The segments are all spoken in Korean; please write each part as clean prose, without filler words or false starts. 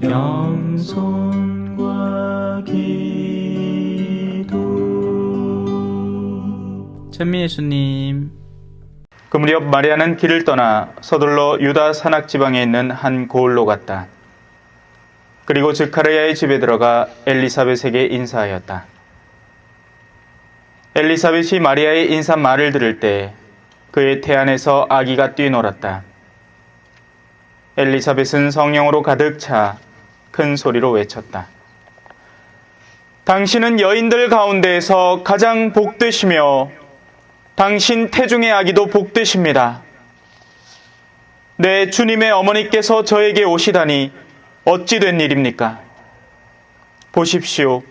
겸손과 기도. 찬미 예수님. 그 무렵 마리아는 길을 떠나 서둘러 유다 산악 지방에 있는 한 고을로 갔다. 그리고 스가랴의 집에 들어가 엘리사벳에게 인사하였다. 엘리사벳이 마리아의 인사말을 들을 때 그의 태안에서 아기가 뛰놀았다. 엘리사벳은 성령으로 가득 차 큰 소리로 외쳤다. 당신은 여인들 가운데에서 가장 복되시며 당신 태중의 아기도 복되십니다. 내 주님의 어머니께서 저에게 오시다니 어찌 된 일입니까? 보십시오.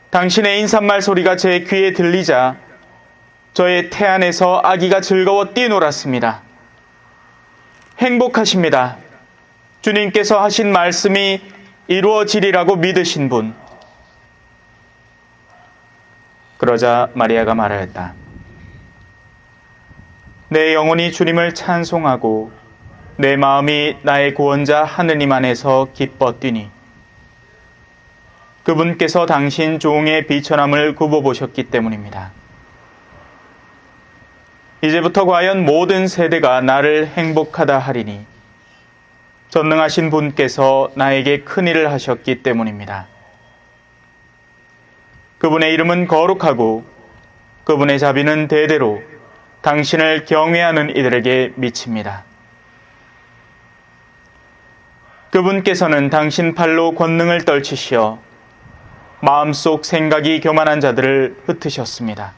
당신의 인사말 소리가 제 귀에 들리자 저의 태안에서 아기가 즐거워 뛰놀았습니다. 행복하십니다. 주님께서 하신 말씀이 이루어지리라고 믿으신 분. 그러자 마리아가 말하였다. 내 영혼이 주님을 찬송하고 내 마음이 나의 구원자 하느님 안에서 기뻐 뛰니 그분께서 당신 종의 비천함을 굽어보셨기 때문입니다. 이제부터 과연 모든 세대가 나를 행복하다 하리니 전능하신 분께서 나에게 큰일을 하셨기 때문입니다. 그분의 이름은 거룩하고 그분의 자비는 대대로 당신을 경외하는 이들에게 미칩니다. 그분께서는 당신 팔로 권능을 떨치시어 마음속 생각이 교만한 자들을 흩으셨습니다.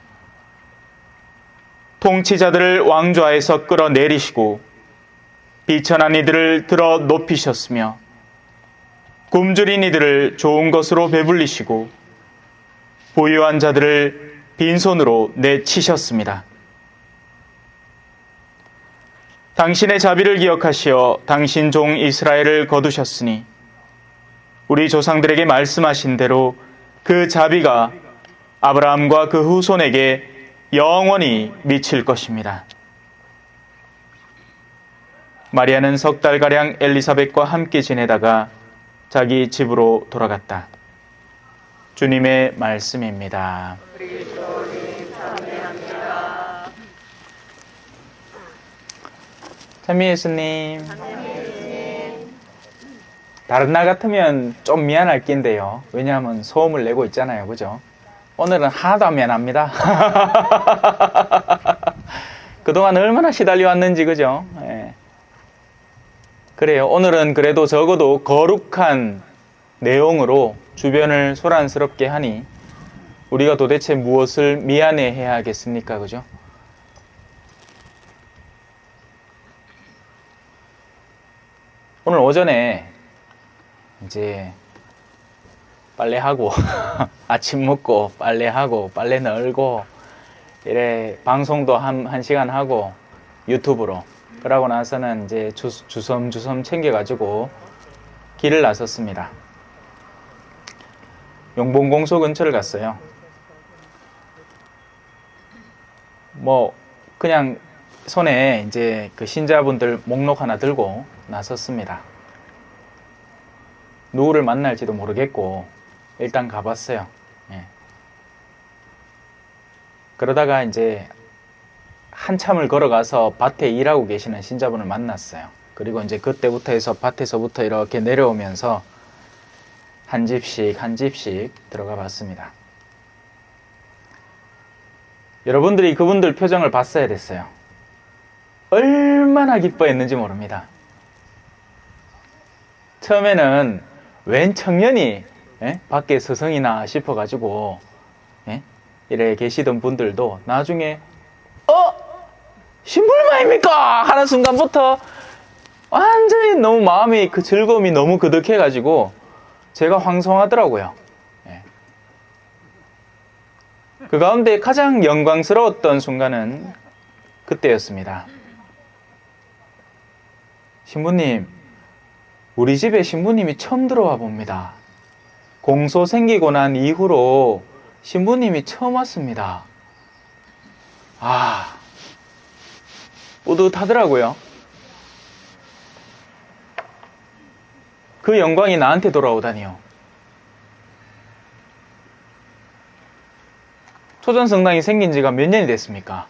통치자들을 왕좌에서 끌어내리시고 비천한 이들을 들어 높이셨으며 굶주린 이들을 좋은 것으로 배불리시고 부유한 자들을 빈손으로 내치셨습니다. 당신의 자비를 기억하시어 당신 종 이스라엘을 거두셨으니 우리 조상들에게 말씀하신 대로 그 자비가 아브라함과 그 후손에게 영원히 미칠 것입니다. 마리아는 석 달가량 엘리사벳과 함께 지내다가 자기 집으로 돌아갔다. 주님의 말씀입니다. 그리스도님 찬미합니다. 찬미 예수님. 다른 날 같으면 좀 미안할 낀데요. 왜냐하면 소음을 내고 있잖아요. 그죠? 오늘은 하나도 안 미안합니다. 그동안 얼마나 시달려왔는지, 그죠? 예. 그래요. 오늘은 그래도 적어도 거룩한 내용으로 주변을 소란스럽게 하니 우리가 도대체 무엇을 미안해해야 하겠습니까? 그죠? 오늘 오전에 이제 빨래하고 아침 먹고 빨래하고 빨래 널고 이래 방송도 한 시간 하고 유튜브로 그러고 나서는 이제 주섬주섬 챙겨가지고 길을 나섰습니다. 용봉공소 근처를 갔어요. 뭐 그냥 손에 이제 그 신자분들 목록 하나 들고 나섰습니다. 누구를 만날지도 모르겠고 일단 가봤어요. 예. 그러다가 이제 한참을 걸어가서 밭에 일하고 계시는 신자분을 만났어요. 그리고 이제 그때부터 해서 밭에서부터 이렇게 내려오면서 한 집씩 한 집씩 들어가 봤습니다. 여러분들이 그분들 표정을 봤어야 됐어요. 얼마나 기뻐했는지 모릅니다. 처음에는 웬 청년이 밖에 서성이나 싶어가지고 이래 계시던 분들도 나중에 신부님아닙니까? 하는 순간부터 완전히 너무 마음이 그 즐거움이 너무 그득해가지고 제가 황송하더라고요. 그 가운데 가장 영광스러웠던 순간은 그때였습니다. 신부님, 우리 집에 신부님이 처음 들어와 봅니다. 공소 생기고 난 이후로 신부님이 처음 왔습니다. 뿌듯하더라고요. 그 영광이 나한테 돌아오다니요. 초전성당이 생긴 지가 몇 년이 됐습니까?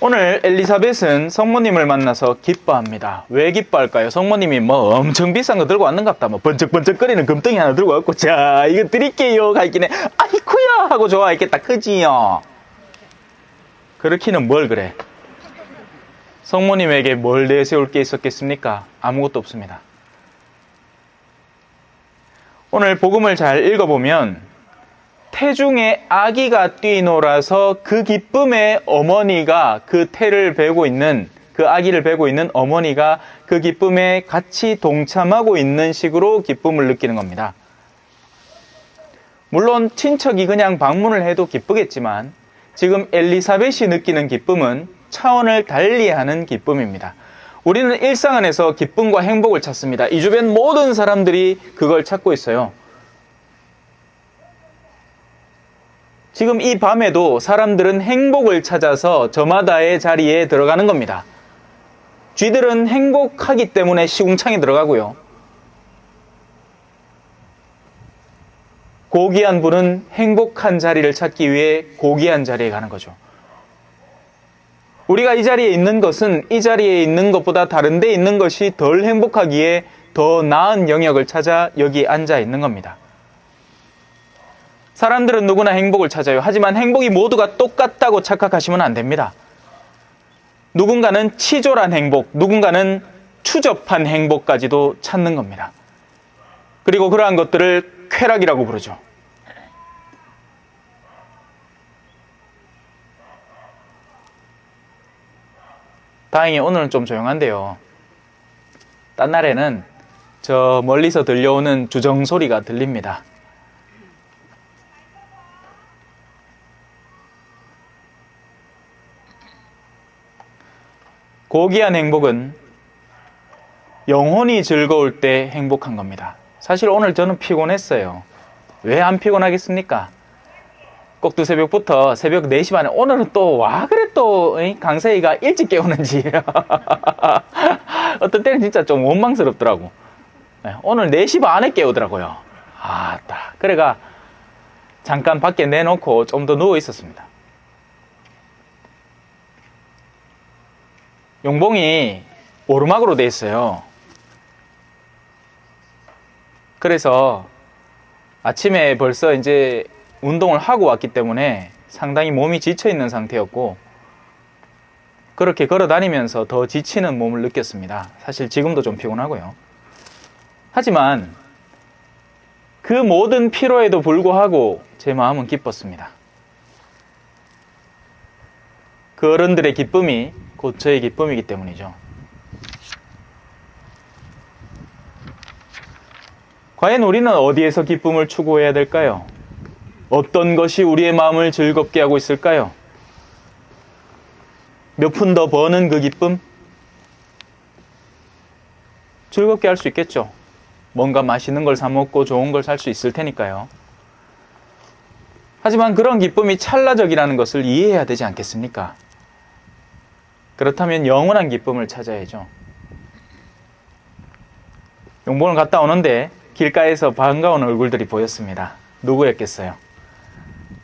오늘 엘리사벳은 성모님을 만나서 기뻐합니다. 왜 기뻐할까요? 성모님이 뭐 엄청 비싼 거 들고 왔는갑다. 뭐 번쩍번쩍거리는 금덩이 하나 들고 왔고, 자, 이거 드릴게요. 가있긴 해. 아이쿠야! 하고 좋아했겠다. 그지요? 그렇기는 뭘 그래. 성모님에게 뭘 내세울 게 있었겠습니까? 아무것도 없습니다. 오늘 복음을 잘 읽어보면 태중에 아기가 뛰놀아서 그 기쁨에 어머니가 그 태를 베고 있는, 그 아기를 베고 있는 어머니가 그 기쁨에 같이 동참하고 있는 식으로 기쁨을 느끼는 겁니다. 물론 친척이 그냥 방문을 해도 기쁘겠지만 지금 엘리사벳이 느끼는 기쁨은 차원을 달리하는 기쁨입니다. 우리는 일상 안에서 기쁨과 행복을 찾습니다. 이 주변 모든 사람들이 그걸 찾고 있어요. 지금 이 밤에도 사람들은 행복을 찾아서 저마다의 자리에 들어가는 겁니다. 쥐들은 행복하기 때문에 시궁창에 들어가고요. 고귀한 분은 행복한 자리를 찾기 위해 고귀한 자리에 가는 거죠. 우리가 이 자리에 있는 것은 이 자리에 있는 것보다 다른 데 있는 것이 덜 행복하기에 더 나은 영역을 찾아 여기 앉아 있는 겁니다. 사람들은 누구나 행복을 찾아요. 하지만 행복이 모두가 똑같다고 착각하시면 안 됩니다. 누군가는 치졸한 행복, 누군가는 추접한 행복까지도 찾는 겁니다. 그리고 그러한 것들을 쾌락이라고 부르죠. 다행히 오늘은 좀 조용한데요. 딴 날에는 저 멀리서 들려오는 주정 소리가 들립니다. 고귀한 행복은 영혼이 즐거울 때 행복한 겁니다. 사실 오늘 저는 피곤했어요. 왜 안 피곤하겠습니까? 꼭두 새벽부터 새벽 4시 반에 오늘은 또 와 그래 또 강세희가 일찍 깨우는지 어떤 때는 진짜 좀 원망스럽더라고. 오늘 4시 반에 깨우더라고요. 아따. 그래가 잠깐 밖에 내놓고 좀 더 누워 있었습니다. 용봉이 오르막으로 돼 있어요. 그래서 아침에 벌써 이제 운동을 하고 왔기 때문에 상당히 몸이 지쳐 있는 상태였고, 그렇게 걸어 다니면서 더 지치는 몸을 느꼈습니다. 사실 지금도 좀 피곤하고요. 하지만 그 모든 피로에도 불구하고 제 마음은 기뻤습니다. 그 어른들의 기쁨이 곧 저의 기쁨이기 때문이죠. 과연 우리는 어디에서 기쁨을 추구해야 될까요? 어떤 것이 우리의 마음을 즐겁게 하고 있을까요? 몇 푼 더 버는 그 기쁨? 즐겁게 할 수 있겠죠. 뭔가 맛있는 걸 사 먹고 좋은 걸 살 수 있을 테니까요. 하지만 그런 기쁨이 찰나적이라는 것을 이해해야 되지 않겠습니까? 그렇다면 영원한 기쁨을 찾아야죠. 용봉을 갔다 오는데 길가에서 반가운 얼굴들이 보였습니다. 누구였겠어요?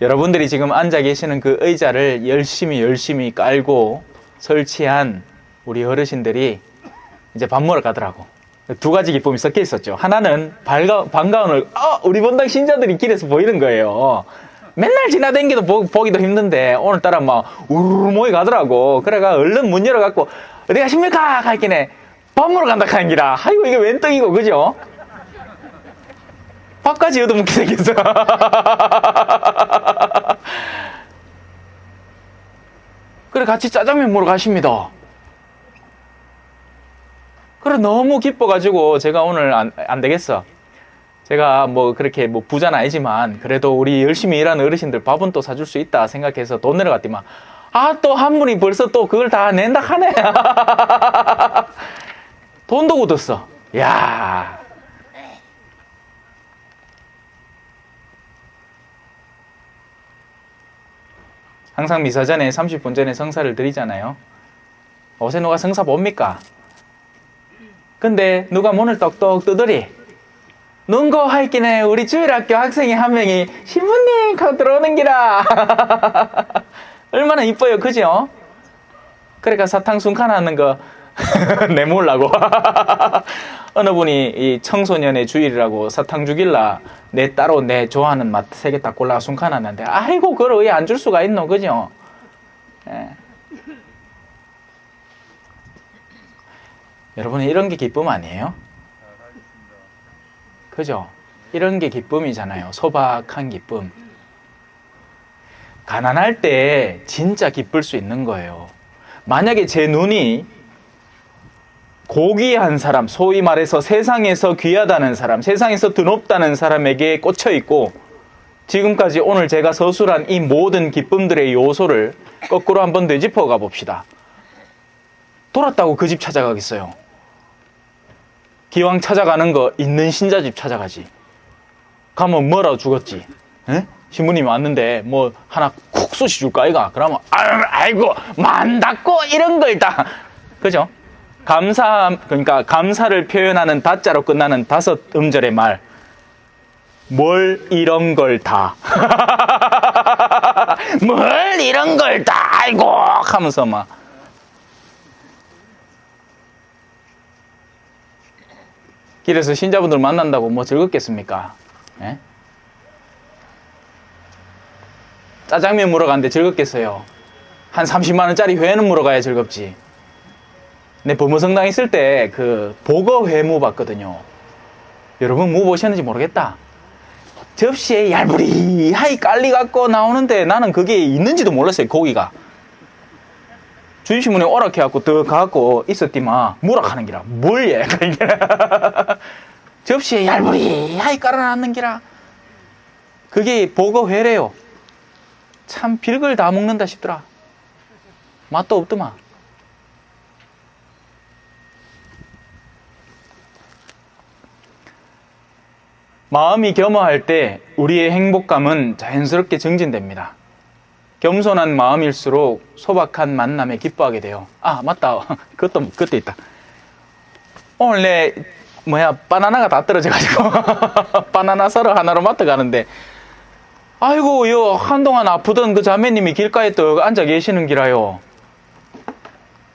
여러분들이 지금 앉아 계시는 그 의자를 열심히 깔고 설치한 우리 어르신들이 이제 밥 먹으러 가더라고. 두 가지 기쁨이 섞여 있었죠. 하나는 반가운 얼굴, 우리 본당 신자들이 길에서 보이는 거예요. 맨날 지나다니기도 보기도 힘든데 오늘따라 막 우르르 모여 가더라고. 그래가 얼른 문 열어갖고 어디 가십니까? 가있기네 밥 먹으러 간다 하는 기라. 아이고 이게 웬 떡이고 그죠? 밥까지 얻어먹게 생겼어. 그래 같이 짜장면 먹으러 가십니다. 그래 너무 기뻐가지고 제가 오늘 안 되겠어. 제가 뭐 그렇게 뭐 부자는 아니지만 그래도 우리 열심히 일하는 어르신들 밥은 또 사줄 수 있다 생각해서 돈 내려갔더만 또 한 분이 벌써 또 그걸 다 낸다 하네. 돈도 굳었어. 야. 항상 미사 전에 30분 전에 성사를 드리잖아요. 옷에 누가 성사 봅니까? 근데 누가 문을 똑똑 두드리 눈고 하이끼네 우리 주일학교 학생이 한 명이 신부님 하고 들어오는 기라. 얼마나 이뻐요, 그죠? 그러니까 사탕 순칸하는 거 내몰라고. 어느 분이 이 청소년의 주일이라고 사탕 주길라 내 따로 내 좋아하는 맛 3개 딱 골라 순칸하는데 아이고 그걸 왜 안 줄 수가 있노, 그죠? 예. 여러분 이런 게 기쁨 아니에요? 그죠? 이런 게 기쁨이잖아요. 소박한 기쁨. 가난할 때 진짜 기쁠 수 있는 거예요. 만약에 제 눈이 고귀한 사람, 소위 말해서 세상에서 귀하다는 사람, 세상에서 드높다는 사람에게 꽂혀 있고 지금까지 오늘 제가 서술한 이 모든 기쁨들의 요소를 거꾸로 한번 되짚어 가 봅시다. 돌았다고 그 집 찾아가겠어요? 기왕 찾아가는 거 있는 신자 집 찾아가지. 가면 뭐라고 죽었지? 에? 신부님이 왔는데 뭐 하나 쿡 쏘시 줄까 이가? 그러면 아이고 만닫고 이런 걸 다 그죠? 그러니까 감사를 표현하는 다자로 끝나는 5음절의 말. 뭘 이런 걸 다. 뭘 이런 걸 다. 아이고 하면서 막. 길에서 신자분들 만난다고 뭐 즐겁겠습니까? 예? 짜장면 물어 갔는데 즐겁겠어요? 한 30만 원짜리 회는 물어 가야 즐겁지. 내 범어성당 있을 때 그 보거 회무 봤거든요. 여러분 뭐 보셨는지 모르겠다. 접시에 얄부리하이 깔리갖고 나오는데 나는 그게 있는지도 몰랐어요, 고기가. 주임신부님 오락해갖고 더 가갖고 있었디만 무락하는 기라. 뭘 얘? 접시에 얄부리하이 깔아놨는 기라. 그게 보거회래요. 참 빌걸 다 먹는다 싶더라. 맛도 없더만. 마음이 겸허할 때 우리의 행복감은 자연스럽게 증진됩니다. 겸손한 마음일수록 소박한 만남에 기뻐하게 돼요. 아 맞다, 그것도 있다. 오늘 내 바나나가 다 떨어져가지고 바나나 사러 하나로 마트 가는데 아이고 요 한동안 아프던 그 자매님이 길가에 또 앉아 계시는 기라요.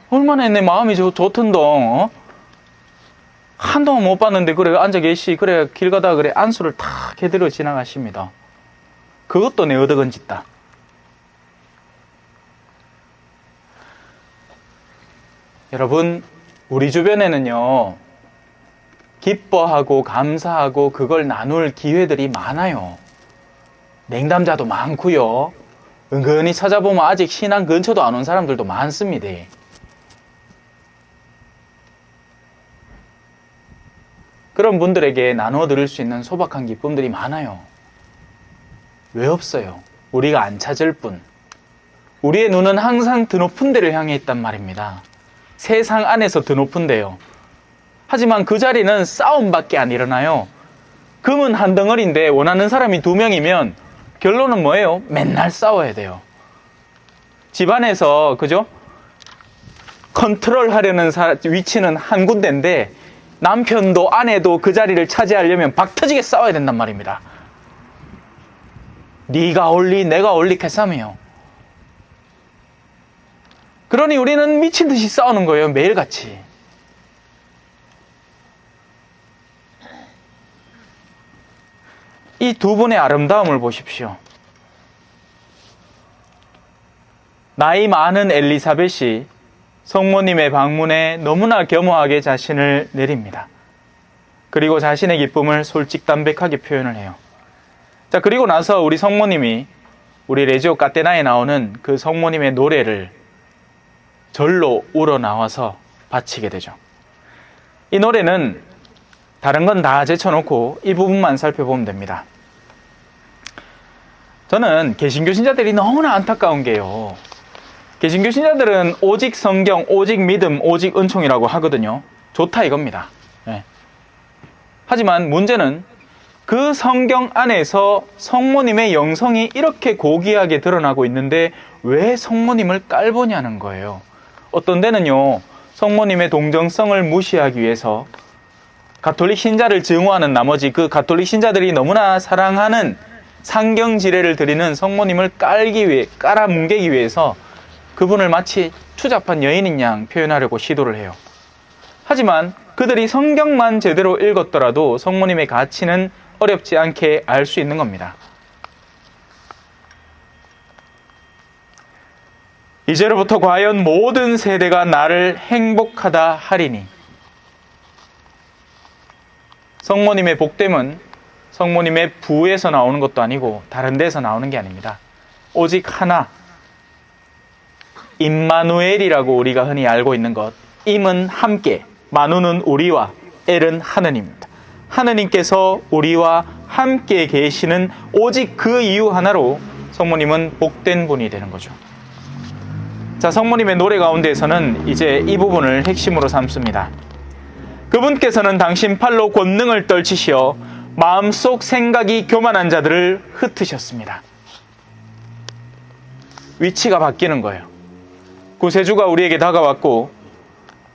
얼마나 내 마음이 좋던동. 어? 한동안 못 봤는데 그래 앉아 계시. 그래 길 가다가 그래 안수를 탁 해드려 지나가십니다. 그것도 내 어덕은 짓다. 여러분 우리 주변에는요 기뻐하고 감사하고 그걸 나눌 기회들이 많아요. 냉담자도 많고요. 은근히 찾아보면 아직 신앙 근처도 안 온 사람들도 많습니다. 그런 분들에게 나눠 드릴 수 있는 소박한 기쁨들이 많아요. 왜 없어요? 우리가 안 찾을 뿐. 우리의 눈은 항상 드높은 데를 향해 있단 말입니다. 세상 안에서 드높은데요. 하지만 그 자리는 싸움밖에 안 일어나요. 금은 한 덩어리인데 원하는 사람이 2명이면 결론은 뭐예요? 맨날 싸워야 돼요. 집안에서 그죠? 컨트롤하려는 위치는 한 군데인데 남편도 아내도 그 자리를 차지하려면 박터지게 싸워야 된단 말입니다. 네가 올리 내가 올리 개싸움이요. 그러니 우리는 미친 듯이 싸우는 거예요. 매일같이. 이 두 분의 아름다움을 보십시오. 나이 많은 엘리사벳이 성모님의 방문에 너무나 겸허하게 자신을 내립니다. 그리고 자신의 기쁨을 솔직담백하게 표현을 해요. 자, 그리고 나서 우리 성모님이 우리 레지오 까테나에 나오는 그 성모님의 노래를 절로 우러나와서 바치게 되죠. 이 노래는 다른 건 다 제쳐놓고 이 부분만 살펴보면 됩니다. 저는 개신교 신자들이 너무나 안타까운 게요. 개신교 신자들은 오직 성경, 오직 믿음, 오직 은총이라고 하거든요. 좋다 이겁니다. 네. 하지만 문제는 그 성경 안에서 성모님의 영성이 이렇게 고귀하게 드러나고 있는데 왜 성모님을 깔보냐는 거예요. 어떤 데는요, 성모님의 동정성을 무시하기 위해서 가톨릭 신자를 증오하는 나머지 그 가톨릭 신자들이 너무나 사랑하는 상경지례를 드리는 성모님을 깔아뭉개기 위해서 그분을 마치 추잡한 여인인 양 표현하려고 시도를 해요. 하지만 그들이 성경만 제대로 읽었더라도 성모님의 가치는 어렵지 않게 알 수 있는 겁니다. 이제로부터 과연 모든 세대가 나를 행복하다 하리니. 성모님의 복됨은 성모님의 부에서 나오는 것도 아니고 다른 데서 나오는 게 아닙니다. 오직 하나, 임마누엘이라고 우리가 흔히 알고 있는 것. 임은 함께, 마누는 우리와, 엘은 하느님입니다. 하느님께서 우리와 함께 계시는 오직 그 이유 하나로 성모님은 복된 분이 되는 거죠. 자, 성모님의 노래 가운데에서는 이제 이 부분을 핵심으로 삼습니다. 그분께서는 당신 팔로 권능을 떨치시어 마음속 생각이 교만한 자들을 흩으셨습니다. 위치가 바뀌는 거예요. 구세주가 우리에게 다가왔고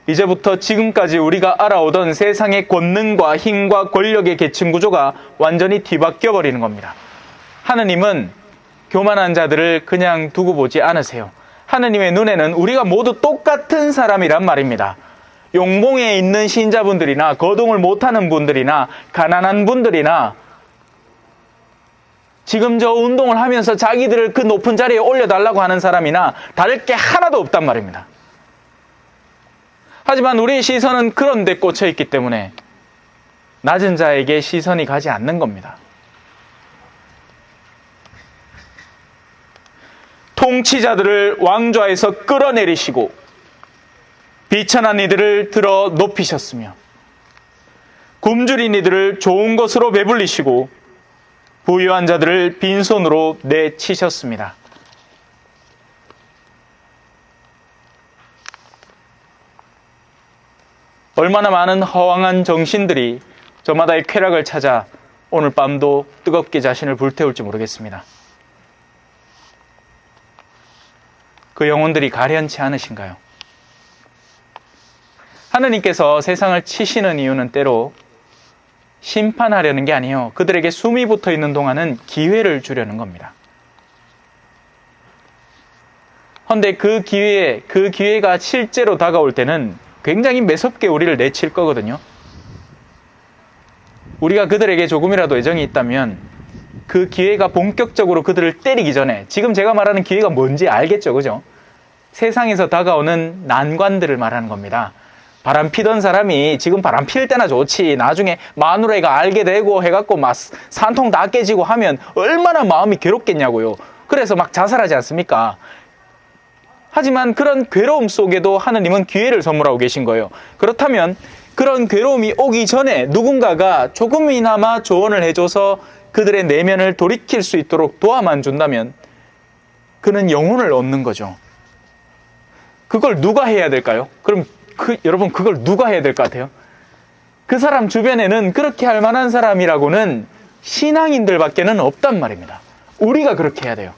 이제부터 지금까지 우리가 알아오던 세상의 권능과 힘과 권력의 계층 구조가 완전히 뒤바뀌어 버리는 겁니다. 하느님은 교만한 자들을 그냥 두고 보지 않으세요. 하느님의 눈에는 우리가 모두 똑같은 사람이란 말입니다. 용봉에 있는 신자분들이나 거동을 못하는 분들이나 가난한 분들이나 지금 저 운동을 하면서 자기들을 그 높은 자리에 올려달라고 하는 사람이나 다를 게 하나도 없단 말입니다. 하지만 우리의 시선은 그런 데 꽂혀 있기 때문에 낮은 자에게 시선이 가지 않는 겁니다. 통치자들을 왕좌에서 끌어내리시고 비천한 이들을 들어 높이셨으며 굶주린 이들을 좋은 것으로 배불리시고 부유한 자들을 빈손으로 내치셨습니다. 얼마나 많은 허황한 정신들이 저마다의 쾌락을 찾아 오늘 밤도 뜨겁게 자신을 불태울지 모르겠습니다. 그 영혼들이 가련치 않으신가요? 하느님께서 세상을 치시는 이유는 때로 심판하려는 게 아니에요. 그들에게 숨이 붙어 있는 동안은 기회를 주려는 겁니다. 그런데 그 기회가 실제로 다가올 때는 굉장히 매섭게 우리를 내칠 거거든요. 우리가 그들에게 조금이라도 애정이 있다면 그 기회가 본격적으로 그들을 때리기 전에, 지금 제가 말하는 기회가 뭔지 알겠죠, 그죠? 세상에서 다가오는 난관들을 말하는 겁니다. 바람 피던 사람이 지금 바람 필 때나 좋지, 나중에 마누라가 알게 되고 해갖고 막 산통 다 깨지고 하면 얼마나 마음이 괴롭겠냐고요. 그래서 막 자살하지 않습니까? 하지만 그런 괴로움 속에도 하느님은 기회를 선물하고 계신 거예요. 그렇다면 그런 괴로움이 오기 전에 누군가가 조금이나마 조언을 해줘서 그들의 내면을 돌이킬 수 있도록 도와만 준다면 그는 영혼을 얻는 거죠. 그걸 누가 해야 될까요? 그럼 여러분, 그걸 누가 해야 될 것 같아요? 그 사람 주변에는 그렇게 할 만한 사람이라고는 신앙인들밖에는 없단 말입니다. 우리가 그렇게 해야 돼요.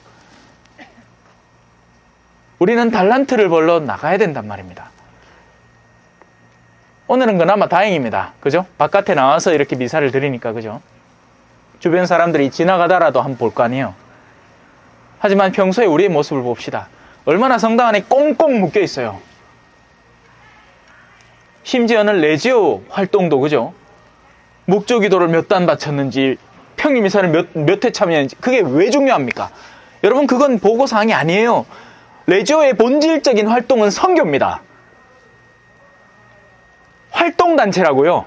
우리는 달란트를 벌러 나가야 된단 말입니다. 오늘은 그나마 다행입니다. 그죠? 바깥에 나와서 이렇게 미사를 드리니까, 그죠? 주변 사람들이 지나가다라도 한번 볼 거 아니에요. 하지만 평소에 우리의 모습을 봅시다. 얼마나 성당 안에 꽁꽁 묶여 있어요. 심지어는 레지오 활동도, 그죠? 묵주기도를 몇 단 바쳤는지, 평일미사를 몇 회 참여했는지, 그게 왜 중요합니까? 여러분, 그건 보고사항이 아니에요. 레지오의 본질적인 활동은 선교입니다. 활동단체라고요.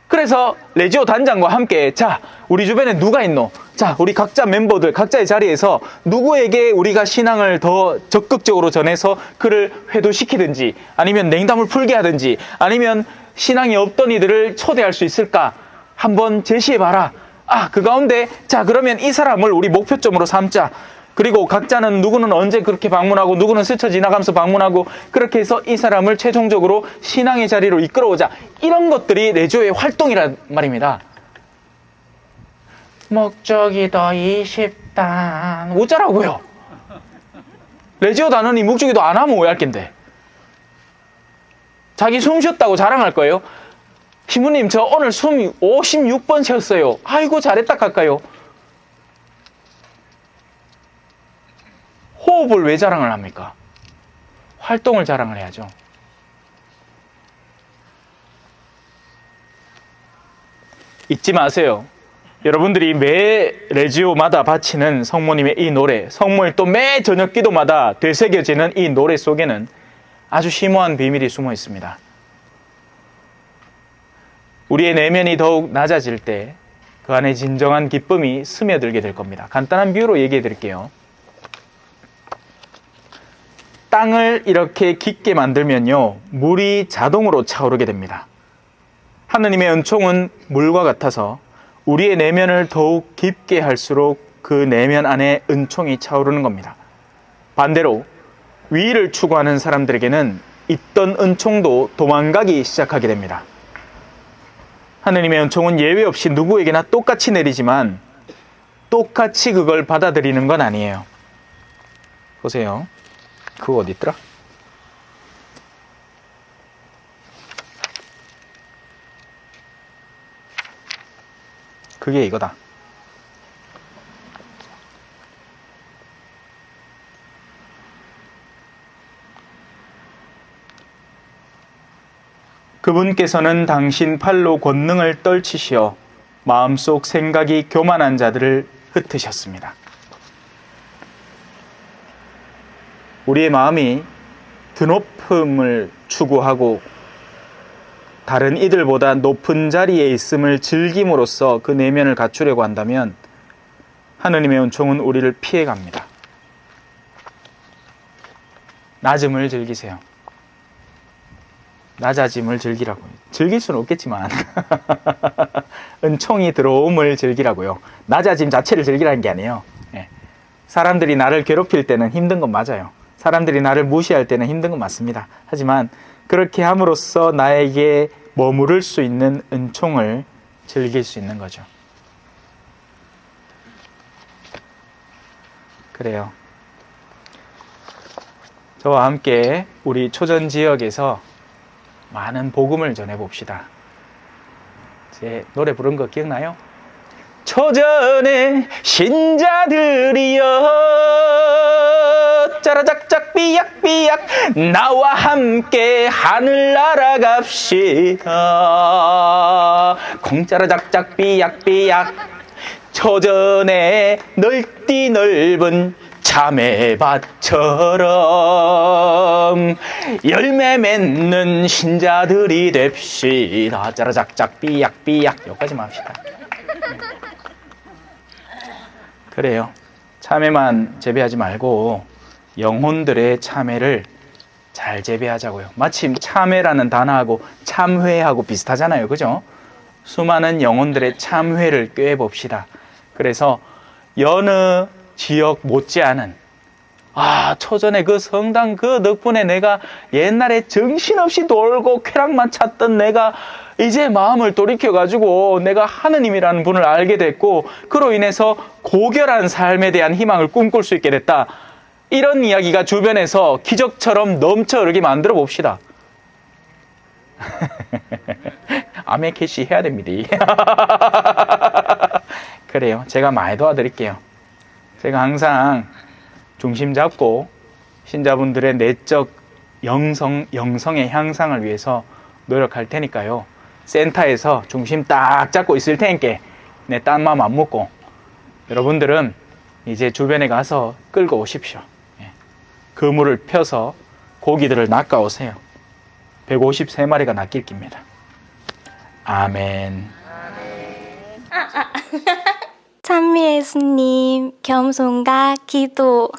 그래서 레지오 단장과 함께, 자, 우리 주변에 누가 있노? 자, 우리 각자 멤버들, 각자의 자리에서 누구에게 우리가 신앙을 더 적극적으로 전해서 그를 회도시키든지, 아니면 냉담을 풀게 하든지, 아니면 신앙이 없던 이들을 초대할 수 있을까? 한번 제시해봐라. 아, 그 가운데, 자, 그러면 이 사람을 우리 목표점으로 삼자. 그리고 각자는 누구는 언제 그렇게 방문하고 누구는 스쳐 지나가면서 방문하고, 그렇게 해서 이 사람을 최종적으로 신앙의 자리로 이끌어오자. 이런 것들이 레지오의 활동이란 말입니다. 묵주기도 20단 어쩌라고요? 레지오 단원이 묵주기도 안 하면 왜 할 겐데? 자기 숨 쉬었다고 자랑할 거예요? 시부님, 저 오늘 숨 56번 쉬었어요. 아이고, 잘했다 할까요? 호흡을 왜 자랑을 합니까? 활동을 자랑을 해야죠. 잊지 마세요. 여러분들이 매 레지오마다 바치는 성모님의 이 노래, 성모일 또 매 저녁 기도마다 되새겨지는 이 노래 속에는 아주 심오한 비밀이 숨어 있습니다. 우리의 내면이 더욱 낮아질 때 그 안에 진정한 기쁨이 스며들게 될 겁니다. 간단한 비유로 얘기해 드릴게요. 땅을 이렇게 깊게 만들면요, 물이 자동으로 차오르게 됩니다. 하느님의 은총은 물과 같아서 우리의 내면을 더욱 깊게 할수록 그 내면 안에 은총이 차오르는 겁니다. 반대로 위를 추구하는 사람들에게는 있던 은총도 도망가기 시작하게 됩니다. 하느님의 은총은 예외 없이 누구에게나 똑같이 내리지만 똑같이 그걸 받아들이는 건 아니에요. 보세요. 그거 어디 있더라? 그게 이거다. 그분께서는 당신 팔로 권능을 떨치시어 마음속 생각이 교만한 자들을 흩으셨습니다. 우리의 마음이 드높음을 추구하고 다른 이들보다 높은 자리에 있음을 즐김으로써 그 내면을 갖추려고 한다면 하느님의 은총은 우리를 피해갑니다. 낮음을 즐기세요. 낮아짐을 즐기라고요. 즐길 수는 없겠지만 은총이 들어옴을 즐기라고요. 낮아짐 자체를 즐기라는 게 아니에요. 사람들이 나를 괴롭힐 때는 힘든 건 맞아요. 사람들이 나를 무시할 때는 힘든 건 맞습니다. 하지만 그렇게 함으로써 나에게 머무를 수 있는 은총을 즐길 수 있는 거죠. 그래요. 저와 함께 우리 초전 지역에서 많은 복음을 전해봅시다. 제 노래 부른 거 기억나요? 초전의 신자들이여 짜라작작 삐약삐약 나와 함께 하늘 날아갑시다. 콩짜라작작 삐약삐약 초전의 넓디 넓은 자매밭처럼 열매 맺는 신자들이 됩시다. 짜라작작 삐약삐약 여기까지만 합시다. 그래요. 참외만 재배하지 말고 영혼들의 참외를 잘 재배하자고요. 마침 참외라는 단어하고 참회하고 비슷하잖아요. 그죠? 수많은 영혼들의 참회를 꾀해봅시다. 그래서 여느 지역 못지않은 초전에 그 성당 그 덕분에 내가 옛날에 정신없이 돌고 쾌락만 찾던 내가 이제 마음을 돌이켜가지고 내가 하느님이라는 분을 알게 됐고 그로 인해서 고결한 삶에 대한 희망을 꿈꿀 수 있게 됐다. 이런 이야기가 주변에서 기적처럼 넘쳐 흐르게 만들어 봅시다. 아메캐시 해야 됩니다. 그래요. 제가 많이 도와드릴게요. 제가 항상 중심 잡고 신자분들의 내적 영성의 향상을 위해서 노력할 테니까요. 센터에서 중심 딱 잡고 있을 테니까 내 딴 마음 안 먹고 여러분들은 이제 주변에 가서 끌고 오십시오. 그물을 펴서 고기들을 낚아오세요. 153마리가 낚일 깁니다. 아멘. 찬미 예수님, 겸손과 기도.